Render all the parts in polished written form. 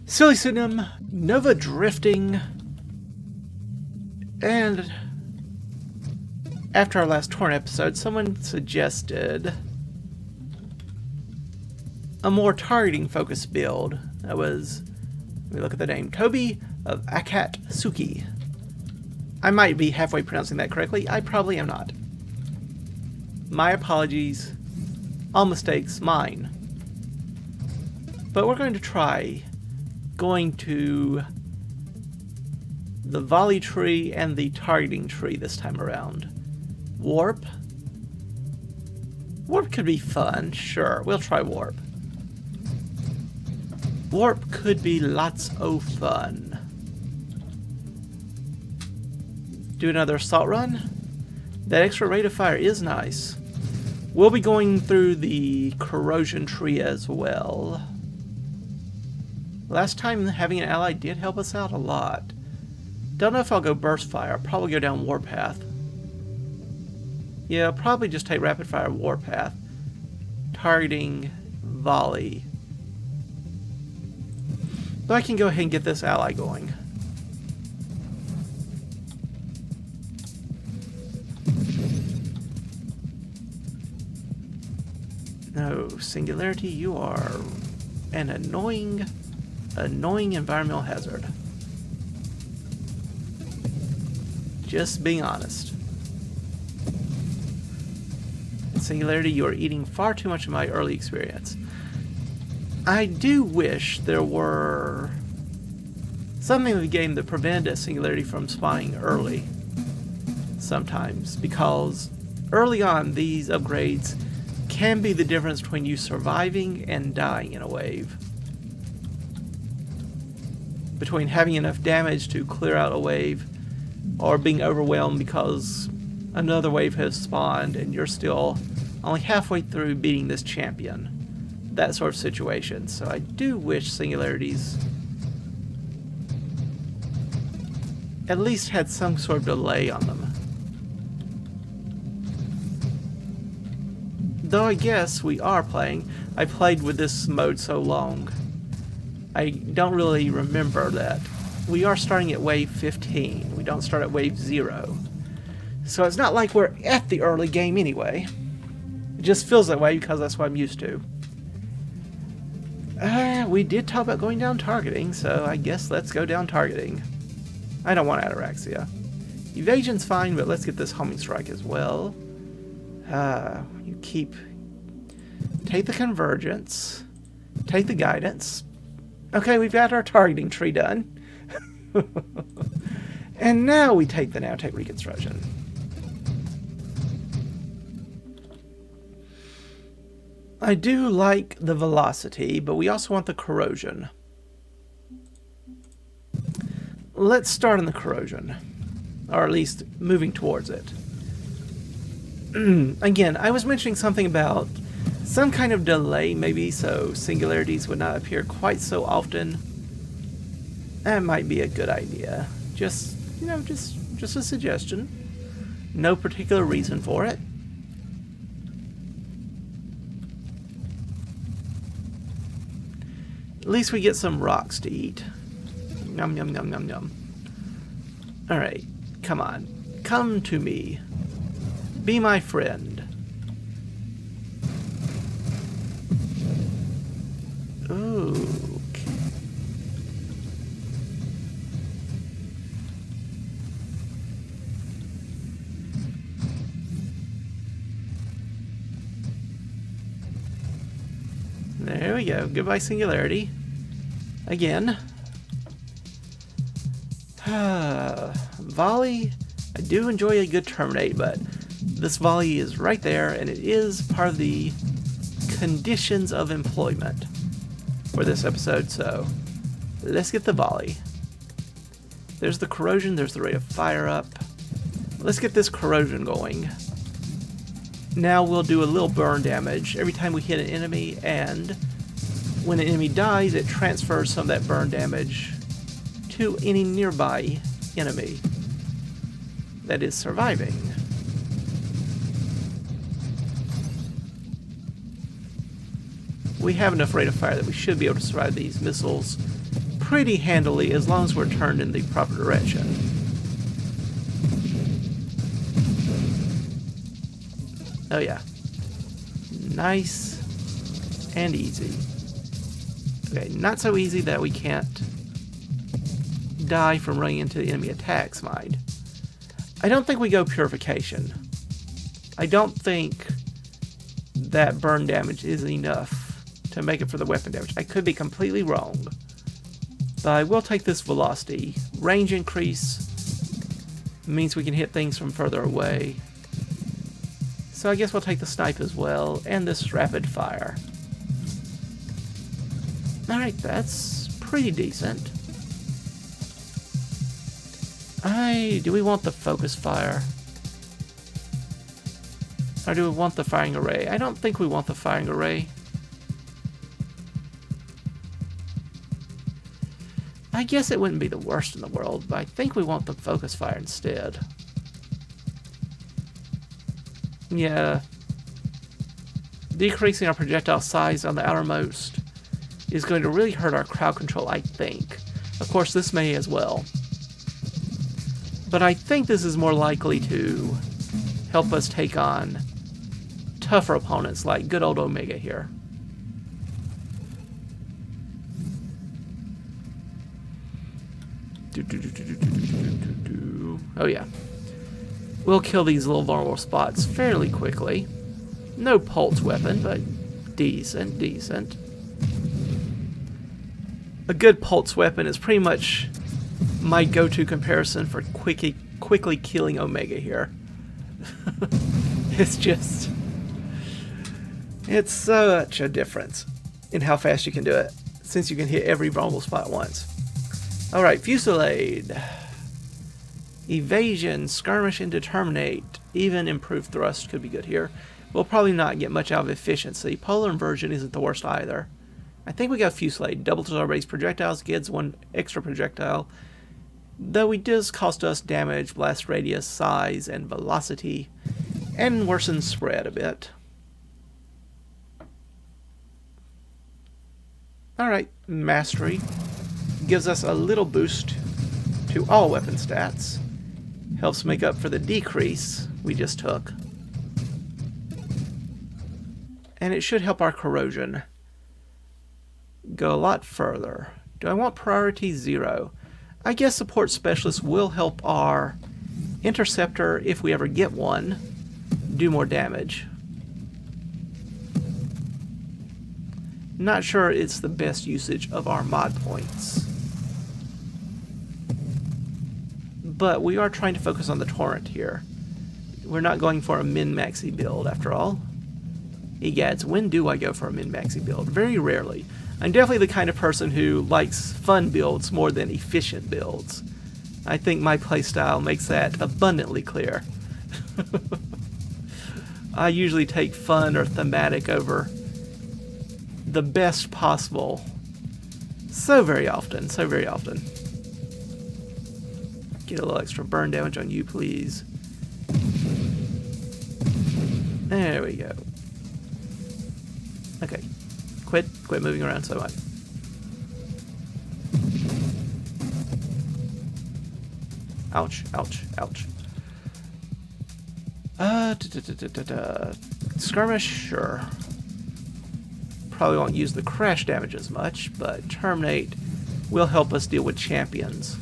SillyPseudonym, Nova Drifting, and after our last Torrent episode, someone suggested a more targeting-focused build. That was, let me look at the name, Tobi of Akatsuki. I might be halfway pronouncing that correctly. I probably am not. My apologies. All mistakes, mine. But we're going to try going to the volley tree and the targeting tree this time around. Warp? Warp could be fun, sure. We'll try warp. Warp could be lots of fun. Do another assault run? That extra rate of fire is nice. We'll be going through the corrosion tree as well. Last time having an ally did help us out a lot. Don't know if I'll go burst fire. I'll probably go down warpath. Yeah, I'll probably just take rapid fire warpath. Targeting volley. But I can go ahead and get this ally going. No, Singularity, you are an annoying environmental hazard. Just being honest. Singularity, you are eating far too much of my early experience. I do wish there were something in the game that prevented a Singularity from spawning early sometimes, because early on these upgrades can be the difference between you surviving and dying in a wave. Between having enough damage to clear out a wave or being overwhelmed because another wave has spawned and you're still only halfway through beating this champion. That sort of situation. So I do wish Singularities at least had some sort of delay on them. Though I guess we are playing. I played with this mode so long. I don't really remember that. We are starting at wave 15. We don't start at wave 0. So it's not like we're at the early game anyway. It just feels that way because that's what I'm used to. We did talk about going down targeting, so I guess let's go down targeting. I don't want ataraxia. Evasion's fine, but let's get this homing strike as well. Take the convergence. Take the guidance. Okay, we've got our targeting tree done. And now we take the now-take reconstruction. I do like the velocity, but we also want the corrosion. Let's start on the corrosion. Or at least moving towards it. Again, I was mentioning something about some kind of delay, maybe, so singularities would not appear quite so often. That might be a good idea. Just, you know, just a suggestion. No particular reason for it. At least we get some rocks to eat. Yum, yum, yum, yum, yum. Alright, come on. Come to me. Be my friend. Ooh. There we go. Goodbye, Singularity. Again. Volley. I do enjoy a good terminate, but this volley is right there, and it is part of the conditions of employment for this episode, so let's get the volley. There's the corrosion, there's the rate of fire up. Let's get this corrosion going. Now we'll do a little burn damage every time we hit an enemy, and when an enemy dies, it transfers some of that burn damage to any nearby enemy that is surviving. We have enough rate of fire that we should be able to survive these missiles pretty handily as long as we're turned in the proper direction. Oh yeah. Nice and easy. Okay, not so easy that we can't die from running into the enemy attacks, mind. I don't think we go purification. I don't think that burn damage is enough to make it for the weapon damage. I could be completely wrong. But I will take this velocity. Range increase means we can hit things from further away. So I guess we'll take the snipe as well, and this rapid fire. Alright, that's pretty decent. Do we want the focus fire? Or do we want the firing array? I don't think we want the firing array. I guess it wouldn't be the worst in the world, but I think we want the focus fire instead. Yeah. Decreasing our projectile size on the outermost is going to really hurt our crowd control, I think. Of course, this may as well. But I think this is more likely to help us take on tougher opponents like good old Omega here. Oh yeah. We'll kill these little vulnerable spots fairly quickly. No pulse weapon, but decent, decent. A good pulse weapon is pretty much my go-to comparison for quickly killing Omega here. It's such a difference in how fast you can do it, since you can hit every vulnerable spot at once. Alright, Fusillade. Evasion, Skirmish, and Determinate. Even improved thrust could be good here. We'll probably not get much out of efficiency. Polar Inversion isn't the worst either. I think we got Fusillade. Doubles our base projectiles, gets one extra projectile. Though it does cost us damage, blast radius, size, and velocity. And worsens spread a bit. Alright, Mastery. Gives us a little boost to all weapon stats. Helps make up for the decrease we just took. And it should help our corrosion go a lot further. Do I want priority 0? I guess support specialist will help our interceptor, if we ever get one, do more damage. Not sure it's the best usage of our mod points. But we are trying to focus on the Torrent here. We're not going for a min-maxi build, after all. Egads, when do I go for a min-maxi build? Very rarely. I'm definitely the kind of person who likes fun builds more than efficient builds. I think my playstyle makes that abundantly clear. I usually take fun or thematic over the best possible. So very often, so very often. Get a little extra burn damage on you, please. There we go. Okay. Quit moving around so much. Ouch, ouch, ouch. Skirmish, sure. Probably won't use the crash damage as much, but Terminate will help us deal with champions.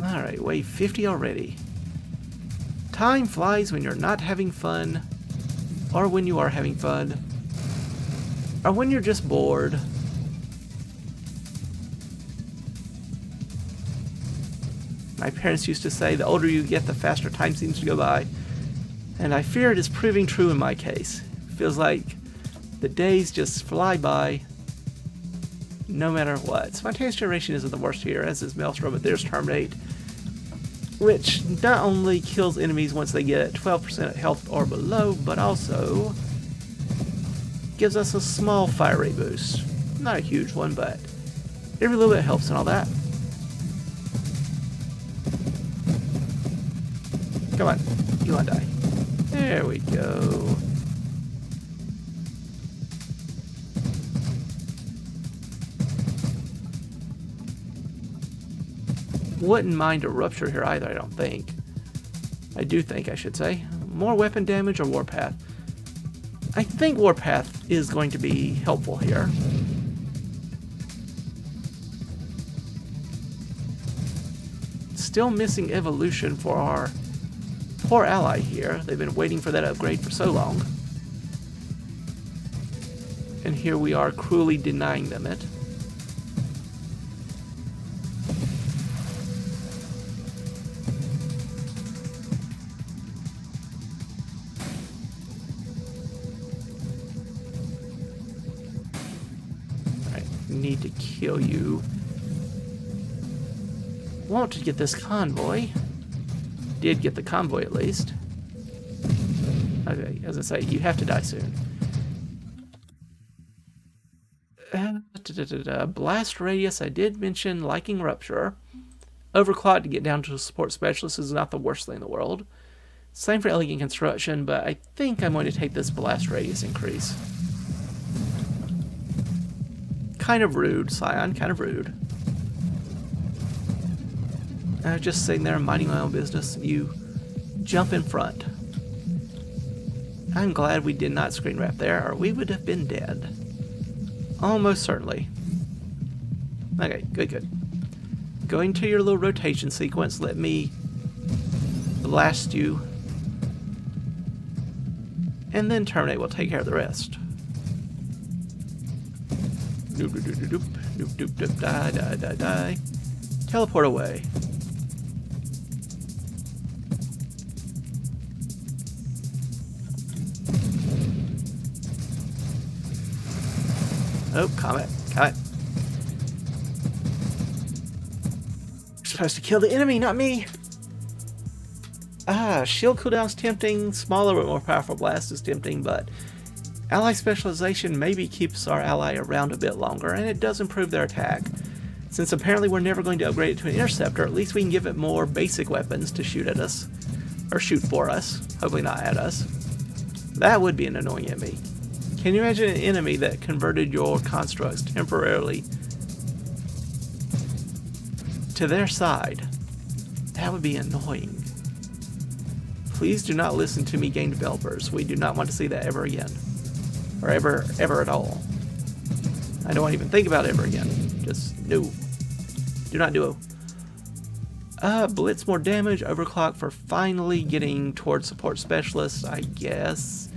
Alright, wave 50 already. Time flies when you're not having fun, or when you are having fun, or when you're just bored. My parents used to say the older you get, the faster time seems to go by, and I fear it is proving true in my case. It feels like the days just fly by no matter what. Spontaneous Generation isn't the worst here, as is Maelstrom, but there's Terminate, which not only kills enemies once they get 12% health or below, but also gives us a small fire rate boost. Not a huge one, but every little bit helps and all that. Come on. You want to die. There we go. Wouldn't mind a rupture here either, I don't think. I do think, I should say. More weapon damage or warpath? I think warpath is going to be helpful here. Still missing evolution for our poor ally here. They've been waiting for that upgrade for so long. And here we are cruelly denying them it. Alright, need to kill you. Want to get this convoy. Did get the convoy at least. Okay, as I say, you have to die soon. Blast radius, I did mention liking rupture. Overclock to get down to a support specialist is not the worst thing in the world. Same for elegant construction, but I think I'm going to take this blast radius increase. Kind of rude, Scion, kind of rude. I was just sitting there minding my own business. You jump in front. I'm glad we did not screen wrap there, or we would have been dead. Almost certainly. Okay, good. Going to your little rotation sequence, let me blast you. And then terminate will take care of the rest. Doop doop doop doop doop doop doop doop die. Teleport away. Oh, comet. You're supposed to kill the enemy, not me. Shield cooldown's tempting. Smaller but more powerful blast is tempting, but ally specialization maybe keeps our ally around a bit longer, and it does improve their attack. Since apparently we're never going to upgrade it to an interceptor, at least we can give it more basic weapons to shoot at us. Or shoot for us. Hopefully not at us. That would be an annoying enemy. Can you imagine an enemy that converted your constructs temporarily to their side? That would be annoying. Please do not listen to me, game developers. We do not want to see that ever again. Or ever at all. I don't want to even think about it ever again. Just no. Do not do it. Blitz more damage, overclock for finally getting towards support specialist, I guess.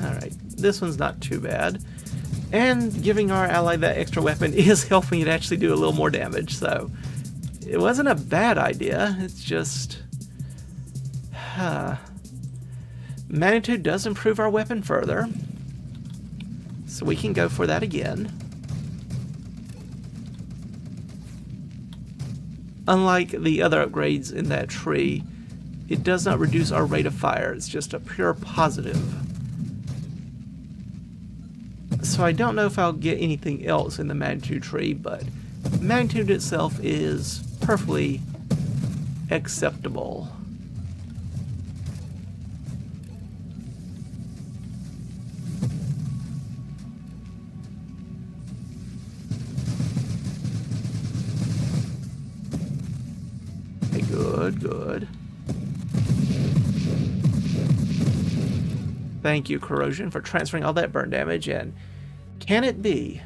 Alright, this one's not too bad. And giving our ally that extra weapon is helping it actually do a little more damage, so it wasn't a bad idea. It's just... Magnitude does improve our weapon further, so we can go for that again. Unlike the other upgrades in that tree, it does not reduce our rate of fire. It's just a pure positive. So I don't know if I'll get anything else in the magnitude tree, but magnitude itself is perfectly acceptable. Okay, good. Thank you, Corrosion, for transferring all that burn damage, and can it be?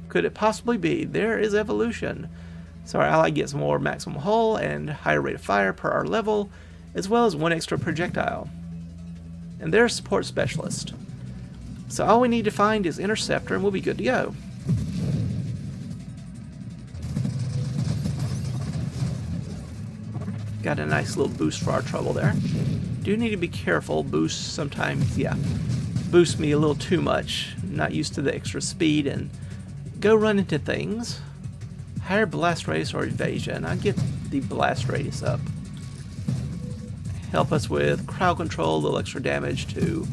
Could it possibly be? There is evolution. So our ally gets more maximum hull and higher rate of fire per our level, as well as one extra projectile. And there's support specialist. So all we need to find is interceptor and we'll be good to go. Got a nice little boost for our trouble there. Do need to be careful. Boosts sometimes, boost me a little too much. Not used to the extra speed and go run into things. Higher blast radius or evasion. I'll get the blast radius up. help us with crowd control, a little extra damage to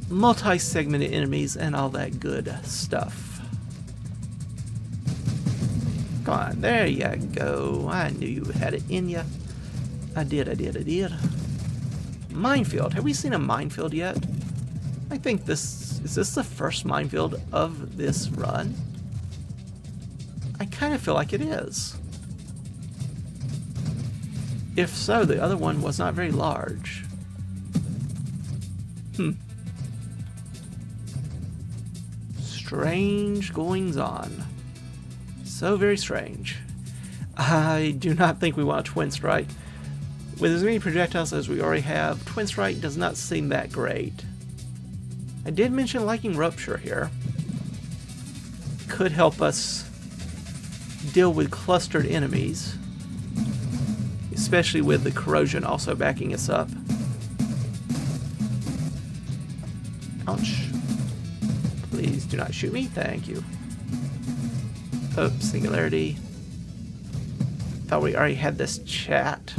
multi-segmented enemies, and all that good stuff. Come on, there you go. I knew you had it in you. I did. Minefield. Have we seen a minefield yet? I think is this the first minefield of this run? I kind of feel like it is. If so, the other one was not very large. Strange goings on. So very strange. I do not think we want a twin strike. With as many projectiles as we already have, twin strike does not seem that great. I did mention liking rupture here. Could help us deal with clustered enemies, especially with the corrosion also backing us up. Ouch. Please do not shoot me. Thank you. Oh, singularity. Thought we already had this chat.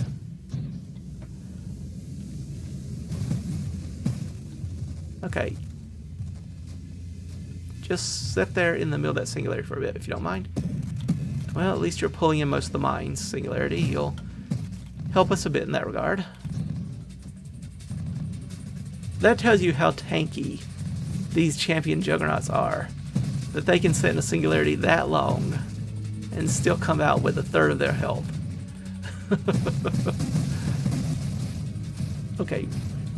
Okay. Just sit there in the middle of that singularity for a bit, if you don't mind. Well, at least you're pulling in most of the mines. Singularity, you'll help us a bit in that regard. That tells you how tanky these champion juggernauts are. That they can sit in a singularity that long and still come out with a third of their health. Okay,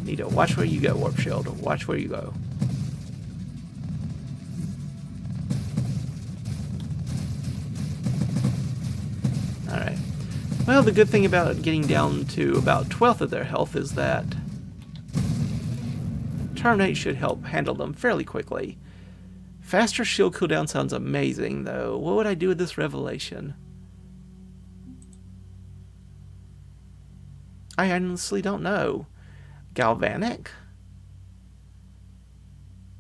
need to watch where you go, Warp Shield. Watch where you go. Alright. Well, the good thing about getting down to about 1/12 of their health is that Terminate should help handle them fairly quickly. Faster shield cooldown sounds amazing, though. What would I do with this revelation? I honestly don't know. Galvanic?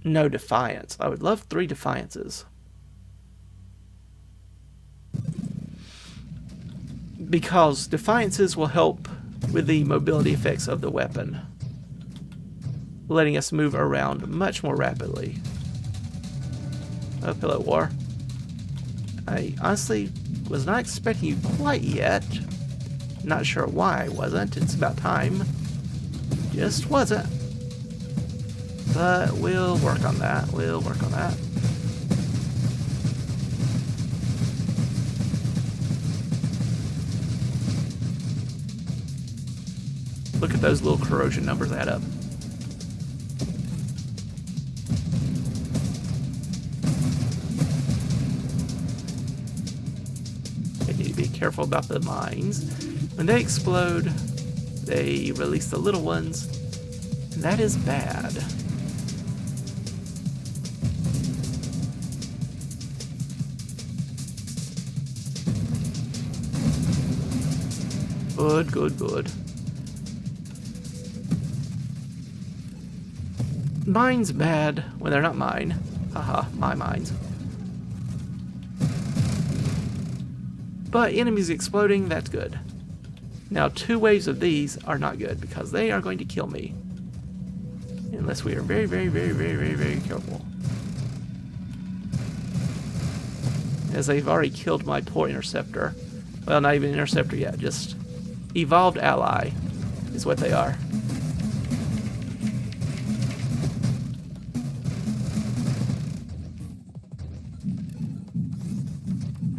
No Defiance. I would love 3 Defiances. Because Defiances will help with the mobility effects of the weapon, letting us move around much more rapidly. Oh, Pillow War. I honestly was not expecting you quite yet. Not sure why I wasn't. It's about time. Just wasn't. But we'll work on that. We'll work on that. Look at those little corrosion numbers add up. Careful about the mines. When they explode, they release the little ones, and that is bad. Good, good, good. Mine's bad when they're not mine. Haha, my mines. But enemies exploding, that's good. Now 2 waves of these are not good because they are going to kill me. Unless we are very, very, very, very, very, very careful. As they've already killed my poor interceptor. Well, not even interceptor yet, just evolved ally is what they are.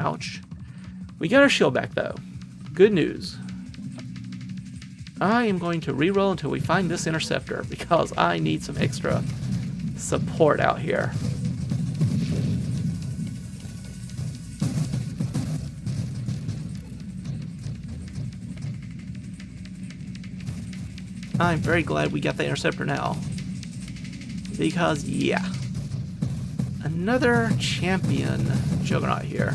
Ouch. We got our shield back, though. Good news. I am going to reroll until we find this interceptor, because I need some extra support out here. I'm very glad we got the interceptor now. Because, yeah. Another champion juggernaut here.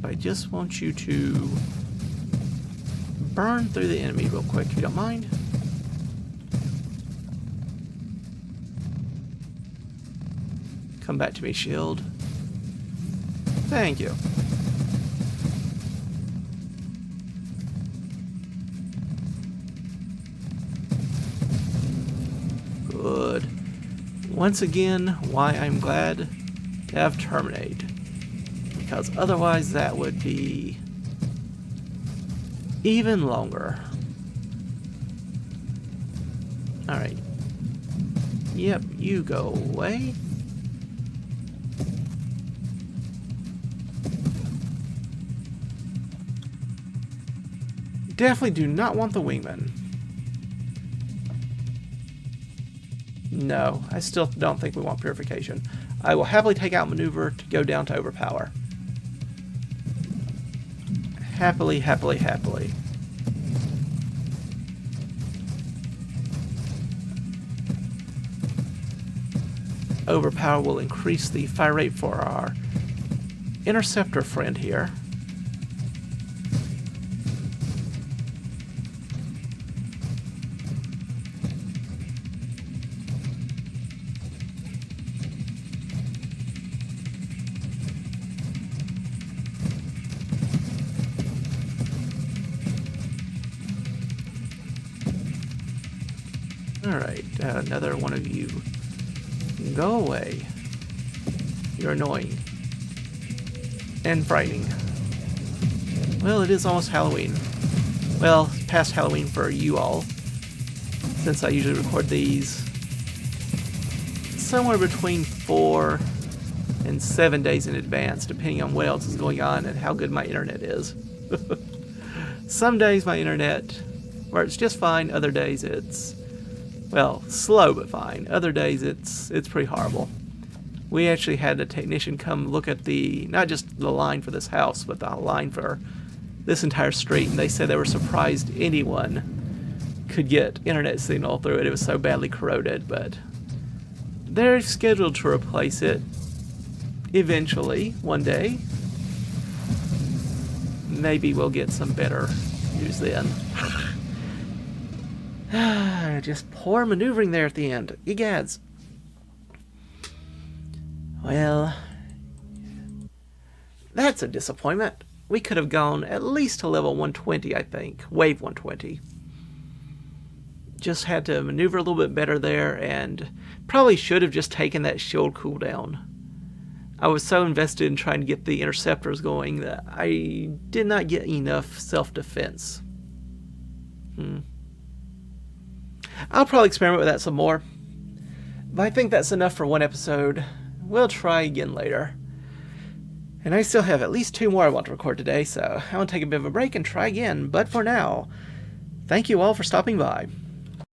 I just want you to burn through the enemy real quick, if you don't mind. Come back to me, shield. Thank you. Good. Once again, why I'm glad to have Terminate. Because otherwise that would be even longer. Alright. Yep, you go away. Definitely do not want the wingman. No, I still don't think we want purification. I will happily take out maneuver to go down to overpower. Happily, happily, happily. Overpower will increase the fire rate for our interceptor friend here. Alright, another one of you. Go away. You're annoying. And frightening. Well, it is almost Halloween. Well, past Halloween for you all. Since I usually record these somewhere between 4 and 7 days in advance, depending on what else is going on and how good my internet is. Some days my internet works just fine, other days it's, well, slow but fine. Other days it's pretty horrible. We actually had a technician come look at the, not just the line for this house, but the line for this entire street, and they said they were surprised anyone could get internet signal through it. It was so badly corroded, but they're scheduled to replace it eventually, one day. Maybe we'll get some better news then. Just poor maneuvering there at the end. Egads. Well, that's a disappointment. We could have gone at least to level 120, I think. Wave 120. Just had to maneuver a little bit better there, and probably should have just taken that shield cooldown. I was so invested in trying to get the interceptors going that I did not get enough self-defense. I'll probably experiment with that some more. But I think that's enough for one episode. We'll try again later. And I still have at least 2 more I want to record today, so I want to take a bit of a break and try again. But for now, thank you all for stopping by.